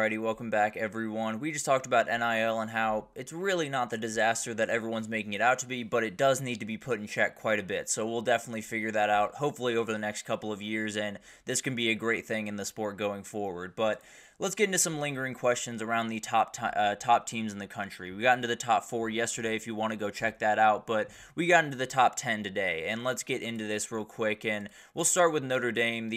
Alrighty, welcome back everyone. We just talked about NIL and how it's really not the disaster that everyone's making it out to be, but it does need to be put in check quite a bit. So we'll definitely figure that out, hopefully over the next couple of years, and this can be a great thing in the sport going forward. But let's get into some lingering questions around the top teams in the country. We got into the top 4 yesterday if you want to go check that out, but we got into the top 10 today. And let's get into this real quick, and we'll start with Notre Dame,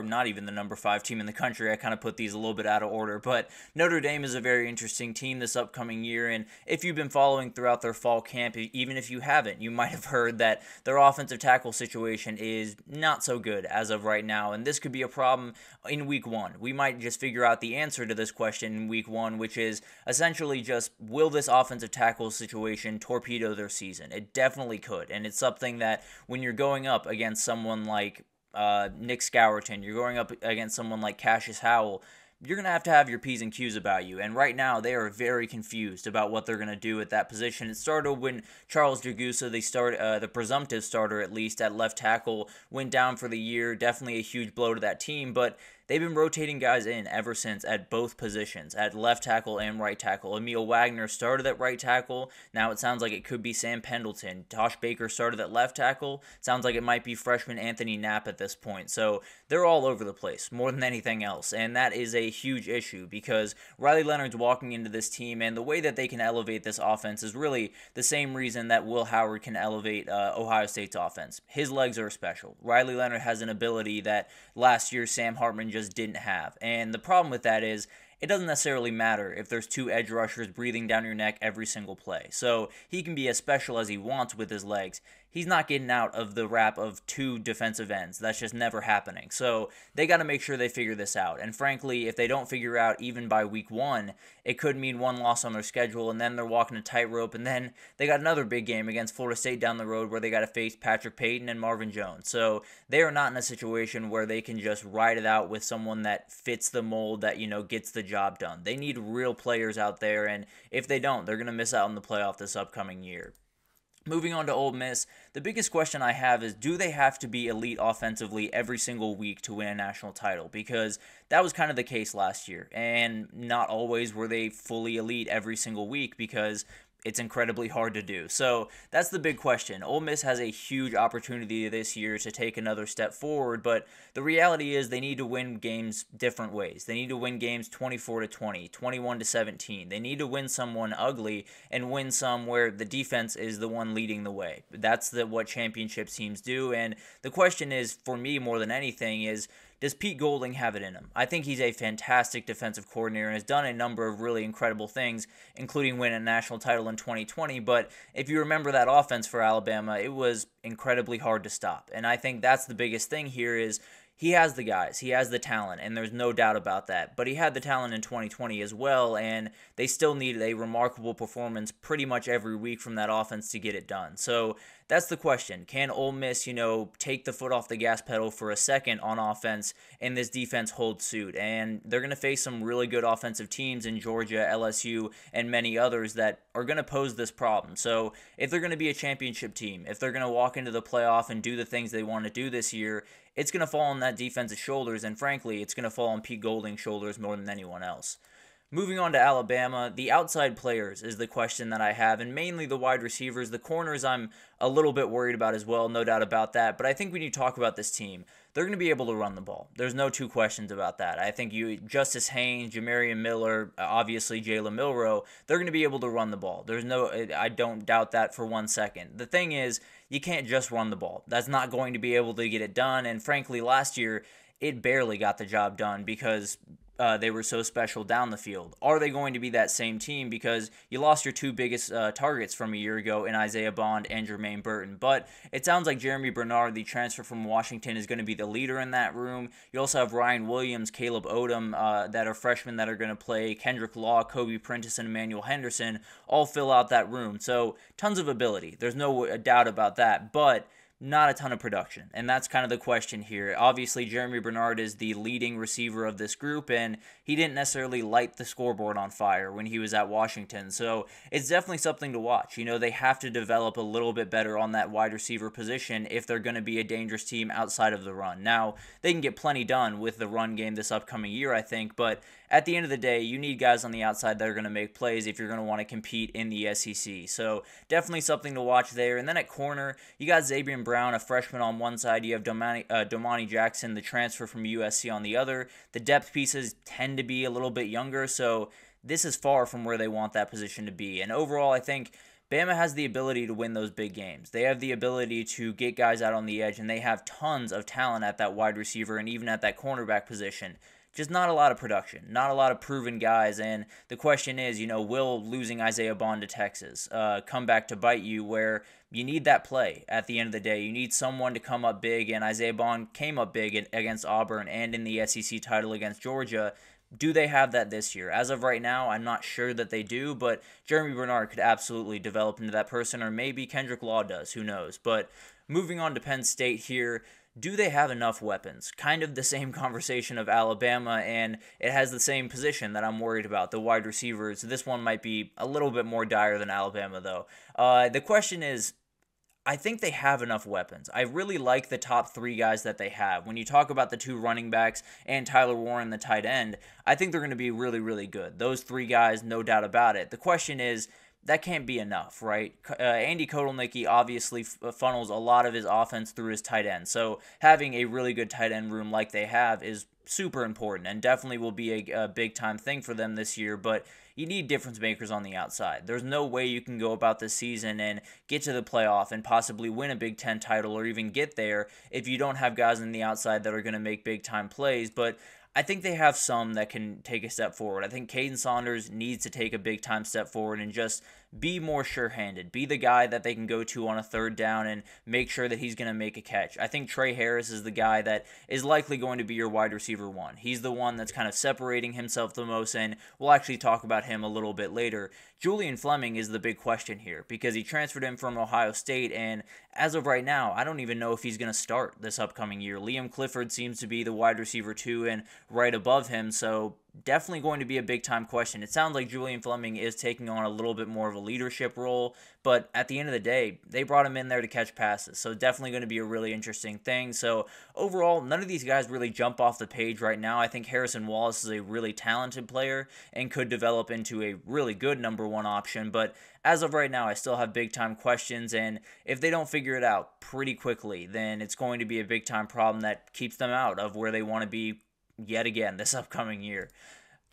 not even the number 5 team in the country. I kind of put these a little bit out of order, but Notre Dame is a very interesting team this upcoming year, and if you've been following throughout their fall camp, even if you haven't, you might have heard that their offensive tackle situation is not so good as of right now, and this could be a problem in week 1. We might just figure out the answer to this question in week 1, which is essentially just, will this offensive tackle situation torpedo their season? It definitely could, and it's something that when you're going up against someone like Nick Scourton, you're going up against someone like Cassius Howell, you're going to have your P's and Q's about you. And right now, they are very confused about what they're going to do at that position. It started when Charles Jagusa, the presumptive starter at least, at left tackle, went down for the year. Definitely a huge blow to that team, but they've been rotating guys in ever since at both positions, at left tackle and right tackle. Emil Wagner started at right tackle. Now it sounds like it could be Sam Pendleton. Tosh Baker started at left tackle. Sounds like it might be freshman Anthony Knapp at this point. So they're all over the place, more than anything else. And that is a huge issue because Riley Leonard's walking into this team, and the way that they can elevate this offense is really the same reason that Will Howard can elevate Ohio State's offense. His legs are special. Riley Leonard has an ability that last year Sam Hartman just didn't have. And the problem with that is it doesn't necessarily matter if there's 2 edge rushers breathing down your neck every single play. So he can be as special as he wants with his legs. He's not getting out of the rap of 2 defensive ends. That's just never happening. So they got to make sure they figure this out. And frankly, if they don't figure out even by week 1, it could mean 1 loss on their schedule, and then they're walking a tightrope, and then they got another big game against Florida State down the road where they got to face Patrick Payton and Marvin Jones. So they are not in a situation where they can just ride it out with someone that fits the mold that, gets the job done. They need real players out there, and if they don't, they're going to miss out on the playoff this upcoming year. Moving on to Ole Miss, the biggest question I have is, do they have to be elite offensively every single week to win a national title? Because that was kind of the case last year, and not always were they fully elite every single week because it's incredibly hard to do. So that's the big question. Ole Miss has a huge opportunity this year to take another step forward, but the reality is they need to win games different ways. They need to win games 24-20, 21-17. They need to win someone ugly and win some where the defense is the one leading the way. That's what championship teams do, and the question is, for me more than anything, is, does Pete Golding have it in him? I think he's a fantastic defensive coordinator and has done a number of really incredible things, including win a national title in 2020. But if you remember that offense for Alabama, it was incredibly hard to stop. And I think that's the biggest thing here is he has the guys, he has the talent, and there's no doubt about that. But he had the talent in 2020 as well, and they still needed a remarkable performance pretty much every week from that offense to get it done. So that's the question. Can Ole Miss, take the foot off the gas pedal for a second on offense and this defense hold suit? And they're going to face some really good offensive teams in Georgia, LSU, and many others that are going to pose this problem. So if they're going to be a championship team, if they're going to walk into the playoff and do the things they want to do this year, it's going to fall on that defense's shoulders, and frankly, it's going to fall on Pete Golding's shoulders more than anyone else. Moving on to Alabama, the outside players is the question that I have, and mainly the wide receivers. The corners I'm a little bit worried about as well, no doubt about that, but I think when you talk about this team, they're going to be able to run the ball. There's no 2 questions about that. I think Justice Haynes, Jamarian Miller, obviously Jalen Milroe, they're going to be able to run the ball. I don't doubt that for 1 second. The thing is, you can't just run the ball. That's not going to be able to get it done, and frankly, last year, it barely got the job done because they were so special down the field. Are they going to be that same team? Because you lost your 2 biggest targets from a year ago in Isaiah Bond and Jermaine Burton. But it sounds like Jeremy Bernard, the transfer from Washington, is going to be the leader in that room. You also have Ryan Williams, Caleb Odom, that are freshmen that are going to play. Kendrick Law, Kobe Prentice, and Emmanuel Henderson all fill out that room. So tons of ability. There's no doubt about that. But not a ton of production. And that's kind of the question here. Obviously, Jeremy Bernard is the leading receiver of this group, and he didn't necessarily light the scoreboard on fire when he was at Washington. So it's definitely something to watch. You know, they have to develop a little bit better on that wide receiver position if they're going to be a dangerous team outside of the run. Now, they can get plenty done with the run game this upcoming year, I think, but at the end of the day, you need guys on the outside that are going to make plays if you're going to want to compete in the SEC. So definitely something to watch there. And then at corner, you got Zabian Brown, a freshman on one side. You have Domani Jackson, the transfer from USC on the other. The depth pieces tend to be a little bit younger, so this is far from where they want that position to be. And overall, I think Bama has the ability to win those big games. They have the ability to get guys out on the edge, and they have tons of talent at that wide receiver and even at that cornerback position. Just not a lot of production, not a lot of proven guys, and the question is, will losing Isaiah Bond to Texas come back to bite you, where you need that play at the end of the day. You need someone to come up big, and Isaiah Bond came up big against Auburn and in the SEC title against Georgia. Do they have that this year? As of right now, I'm not sure that they do, but Jeremy Bernard could absolutely develop into that person, or maybe Kendrick Law does, who knows. But moving on to Penn State here, do they have enough weapons? Kind of the same conversation of Alabama, and it has the same position that I'm worried about, the wide receivers. This one might be a little bit more dire than Alabama, though. The question is, I think they have enough weapons. I really like the top three guys that they have. When you talk about the two running backs and Tyler Warren, the tight end, I think they're going to be really, really good. Those three guys, no doubt about it. The question is, that can't be enough, right? Andy Kotelnicki obviously funnels a lot of his offense through his tight end. So having a really good tight end room like they have is super important and definitely will be a big-time thing for them this year. But you need difference makers on the outside. There's no way you can go about this season and get to the playoff and possibly win a Big Ten title or even get there if you don't have guys on the outside that are going to make big-time plays. But I think they have some that can take a step forward. I think Caden Saunders needs to take a big-time step forward and just be more sure-handed. Be the guy that they can go to on a third down and make sure that he's going to make a catch. I think Trey Harris is the guy that is likely going to be your wide receiver one. He's the one that's kind of separating himself the most, and we'll actually talk about him a little bit later. Julian Fleming is the big question here because he transferred in from Ohio State, and as of right now, I don't even know if he's going to start this upcoming year. Liam Clifford seems to be the wide receiver 2 and right above him, so definitely going to be a big-time question. It sounds like Julian Fleming is taking on a little bit more of a leadership role, but at the end of the day, they brought him in there to catch passes, so definitely going to be a really interesting thing. So overall, none of these guys really jump off the page right now. I think Harrison Wallace is a really talented player and could develop into a really good number one option, but as of right now, I still have big-time questions, and if they don't figure it out pretty quickly, then it's going to be a big-time problem that keeps them out of where they want to be yet again this upcoming year.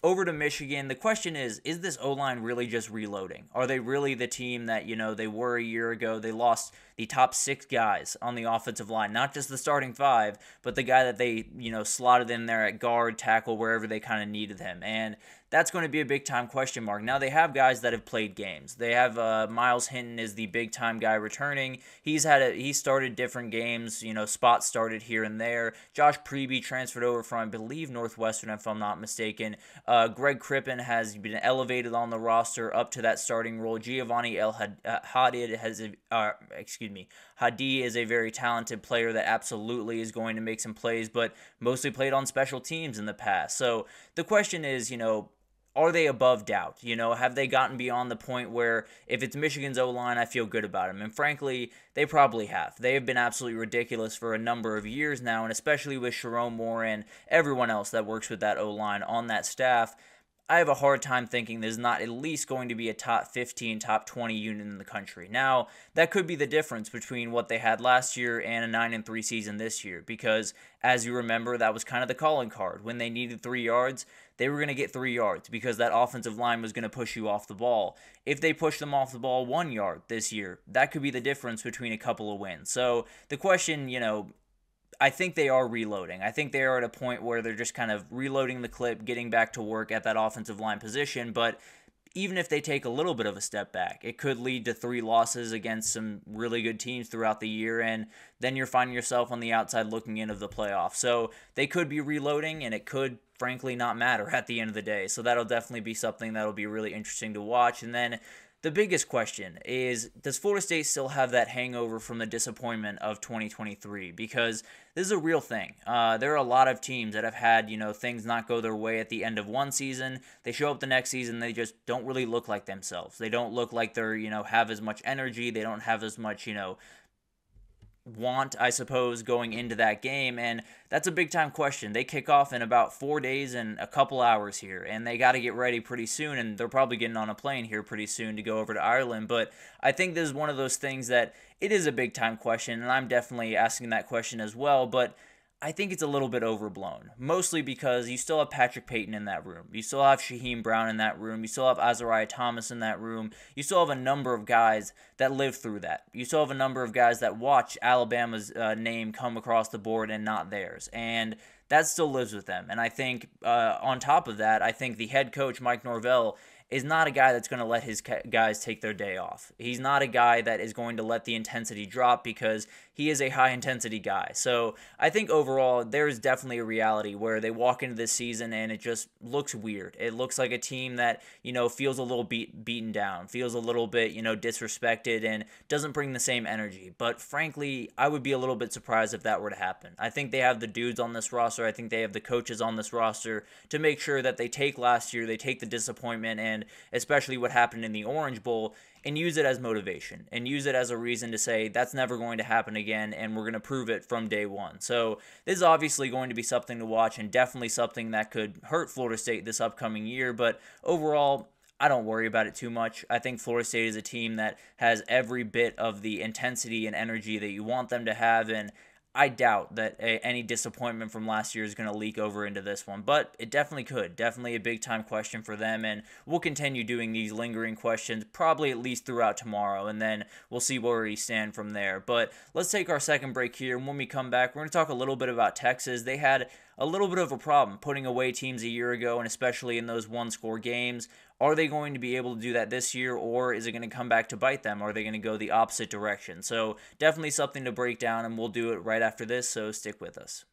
Over to Michigan, the question is this O-line really just reloading? Are they really the team that, they were a year ago? They lost the top 6 guys on the offensive line, not just the starting 5, but the guy that they, slotted in there at guard, tackle, wherever they kind of needed him. And that's going to be a big-time question mark. Now, they have guys that have played games. They have Miles Hinton is the big-time guy returning. He started different games, spots started here and there. Josh Preby transferred over from, I believe, Northwestern, if I'm not mistaken. Greg Crippen has been elevated on the roster up to that starting role. Giovanni Hadi is a very talented player that absolutely is going to make some plays, but mostly played on special teams in the past. So the question is, are they above doubt? Have they gotten beyond the point where if it's Michigan's O-line, I feel good about them? And frankly, they probably have. They have been absolutely ridiculous for a number of years now, and especially with Sharon Moore and everyone else that works with that O-line on that staff, I have a hard time thinking there's not at least going to be a top 15, top 20 unit in the country. Now, that could be the difference between what they had last year and a 9-3 season this year, because as you remember, that was kind of the calling card. When they needed 3 yards, they were going to get 3 yards because that offensive line was going to push you off the ball. If they push them off the ball 1 yard this year, that could be the difference between a couple of wins. So the question, I think they are reloading. I think they are at a point where they're just kind of reloading the clip, getting back to work at that offensive line position, but even if they take a little bit of a step back, it could lead to 3 losses against some really good teams throughout the year, and then you're finding yourself on the outside looking into the playoffs. So they could be reloading, and it could, frankly, not matter at the end of the day. So that'll definitely be something that'll be really interesting to watch. And then the biggest question is, does Florida State still have that hangover from the disappointment of 2023? Because this is a real thing. There are a lot of teams that have had, things not go their way at the end of one season. They show up the next season, they just don't really look like themselves. They don't look like they're, have as much energy. They don't have as much, want, I suppose, going into that game, and that's a big time question. They kick off in about 4 days and a couple hours here, and they got to get ready pretty soon, and they're probably getting on a plane here pretty soon to go over to Ireland. But I think this is one of those things that it is a big time question, and I'm definitely asking that question as well, but I think it's a little bit overblown, mostly because you still have Patrick Payton in that room. You still have Shaheem Brown in that room. You still have Azariah Thomas in that room. You still have a number of guys that lived through that. You still have a number of guys that watch Alabama's name come across the board and not theirs. And that still lives with them. And I think on top of that, I think the head coach, Mike Norvell, is not a guy that's going to let his guys take their day off. He's not a guy that is going to let the intensity drop because he is a high-intensity guy. So I think overall there is definitely a reality where they walk into this season and it just looks weird. It looks like a team that, feels a little beaten down, feels a little bit, disrespected, and doesn't bring the same energy. But frankly, I would be a little bit surprised if that were to happen. I think they have the dudes on this roster. I think they have the coaches on this roster to make sure that they take last year, they take the disappointment, and especially what happened in the Orange Bowl, and use it as motivation and use it as a reason to say that's never going to happen again, and we're going to prove it from day one. So this is obviously going to be something to watch and definitely something that could hurt Florida State this upcoming year, but overall, I don't worry about it too much. I think Florida State is a team that has every bit of the intensity and energy that you want them to have, and I doubt that any disappointment from last year is going to leak over into this one, but it definitely could. Definitely a big-time question for them, and we'll continue doing these lingering questions probably at least throughout tomorrow, and then we'll see where we stand from there. But let's take our second break here, and when we come back, we're going to talk a little bit about Texas. They had a little bit of a problem putting away teams a year ago, and especially in those one-score games. Are they going to be able to do that this year, or is it going to come back to bite them? Or are they going to go the opposite direction? So definitely something to break down, and we'll do it right after this, so stick with us.